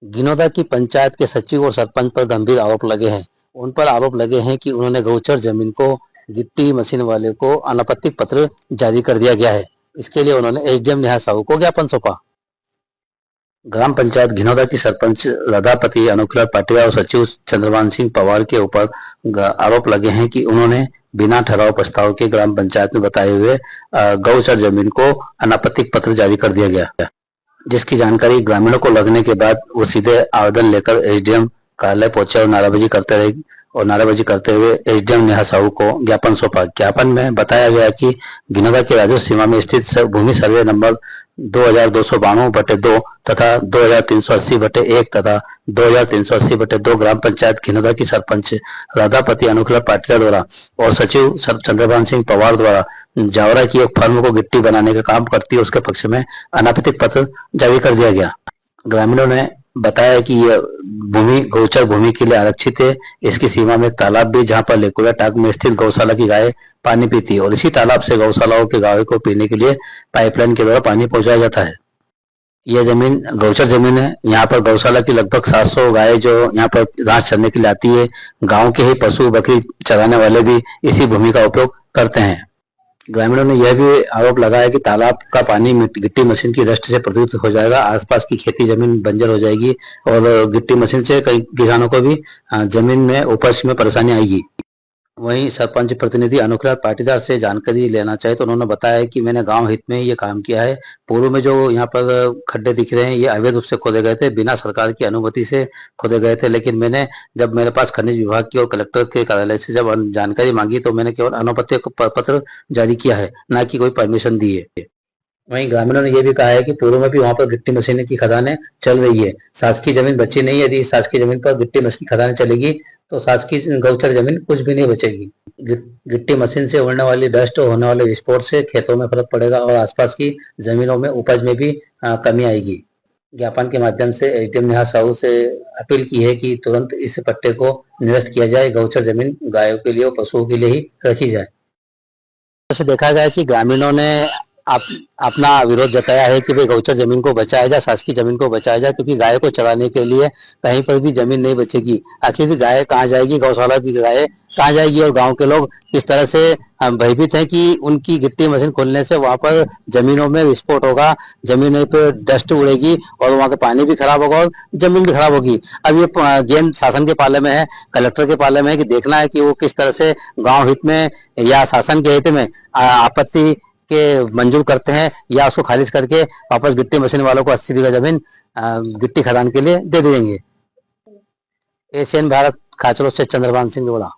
गिनौदा की पंचायत के सचिव और सरपंच पर गंभीर आरोप लगे हैं। उन पर आरोप लगे हैं कि उन्होंने गौचर जमीन को गिट्टी मशीन वाले को अनापत्ति पत्र जारी कर दिया गया है। इसके लिए उन्होंने एसडीएम नेहा साहू को ज्ञापन सौंपा। ग्राम पंचायत घिनौदा की सरपंच राधापति अनुकूला पाटिया और सचिव चंद्रभान सिंह पवार के ऊपर आरोप लगे हैं कि उन्होंने बिना ठहराव प्रस्ताव के ग्राम पंचायत में बताए हुए गौचर जमीन को अनापत्ति पत्र जारी कर दिया गया, जिसकी जानकारी ग्रामीणों को लगने के बाद वो सीधे आवेदन लेकर एसडीएम कार्यालय पहुंचे और नारेबाजी करते हुए एसडीएम नेहा साहू को ज्ञापन सौंपा। ज्ञापन में बताया गया कि गिनौदा की राजस्व सीमा में स्थित भूमि सर्वे नंबर 2292/2 तथा 2380/1 तथा 2380/2 ग्राम पंचायत घिनौदा की सरपंच राधापति अनुकूला पाटिया द्वारा और सचिव चंद्रभान सिंह पवार द्वारा जावरा की एक फर्म को गिट्टी बनाने का काम करती है, उसके पक्ष में अनापत्ति पत्र जारी कर दिया गया। ग्रामीणों ने बताया कि यह भूमि गौचर भूमि के लिए आरक्षित है। इसकी सीमा में एक तालाब भी, जहां पर लेकुला टाक में स्थित गौशाला की गाय पानी पीती है और इसी तालाब से गौशालाओं के गायों को पीने के लिए पाइपलाइन के द्वारा पानी पहुंचाया जाता है। यह जमीन गौचर जमीन है। यहाँ पर गौशाला की लगभग 700 गाय जो यहाँ पर घास चरने के लिए आती है। गाँव के ही पशु बकरी चराने वाले भी इसी भूमि का उपयोग करते हैं। ग्रामीणों ने यह भी आरोप लगाया कि तालाब का पानी गिट्टी मशीन की डस्ट से प्रदूषित हो जाएगा, आसपास की खेती जमीन बंजर हो जाएगी और गिट्टी मशीन से कई किसानों को भी जमीन में उपज में परेशानी आएगी। वहीं सरपंच प्रतिनिधि अनुकूला पाटीदार से जानकारी लेना चाहे तो उन्होंने बताया कि मैंने गांव हित में ये काम किया है। पूर्व में जो यहाँ पर खड्डे दिख रहे हैं ये अवैध रूप से खोदे गए थे, बिना सरकार की अनुमति से खोदे गए थे। लेकिन मैंने जब मेरे पास खनिज विभाग की और कलेक्टर के कार्यालय से जब जानकारी मांगी तो मैंने केवल अनापत्ति पत्र जारी किया है, न कि कोई परमिशन दी है। वहीं ग्रामीणों ने यह भी कहा है कि पूर्व में भी वहां पर गिट्टी मशीन की खदानें चल रही है। शासकीय जमीन बची नहीं है। यदि शासकीय जमीन पर गिट्टी मशीन की खदानें चलेगी तो शासकीय गौचर जमीन कुछ भी नहीं बचेगी। गिट्टी मशीन से उड़ने वाली डस्ट और होने वाले विस्फोट से खेतों में फर्क पड़ेगा और आसपास की जमीनों में उपज में भी कमी आएगी। ज्ञापन के माध्यम से एसडीएम नेहा साहू से अपील की है कि तुरंत इस पट्टे को निरस्त किया जाए। गौचर जमीन गायों के लिए और पशुओं के लिए ही रखी जाए। ऐसे देखा गया कि ग्रामीणों ने अपना विरोध जताया है कि भाई गौचर जमीन को बचाया जाए, शासकीय जमीन को बचाया जाए, क्योंकि गाय को चराने के लिए कहीं पर भी जमीन नहीं बचेगी। आखिर गाय कहाँ जाएगी, गौशाला की गाय कहाँ जाएगी और गांव के लोग किस तरह से भयभीत हैं कि उनकी गिट्टी मशीन खोलने से वहां पर जमीनों में विस्फोट होगा, जमीनों पे डस्ट उड़ेगी और वहां का पानी भी खराब होगा और जमीन भी खराब होगी। अब ये गेंद शासन के पाले में है, कलेक्टर के पाले में है कि देखना है कि वो किस तरह से गाँव हित में या शासन के हित में आपत्ति के मंजूर करते हैं या उसको खारिज करके वापस गिट्टी मशीन वालों को 80 बीघा जमीन गिट्टी खदान के लिए दे देंगे। एशियन भारत खाचरों से चंद्रभान सिंह बोला।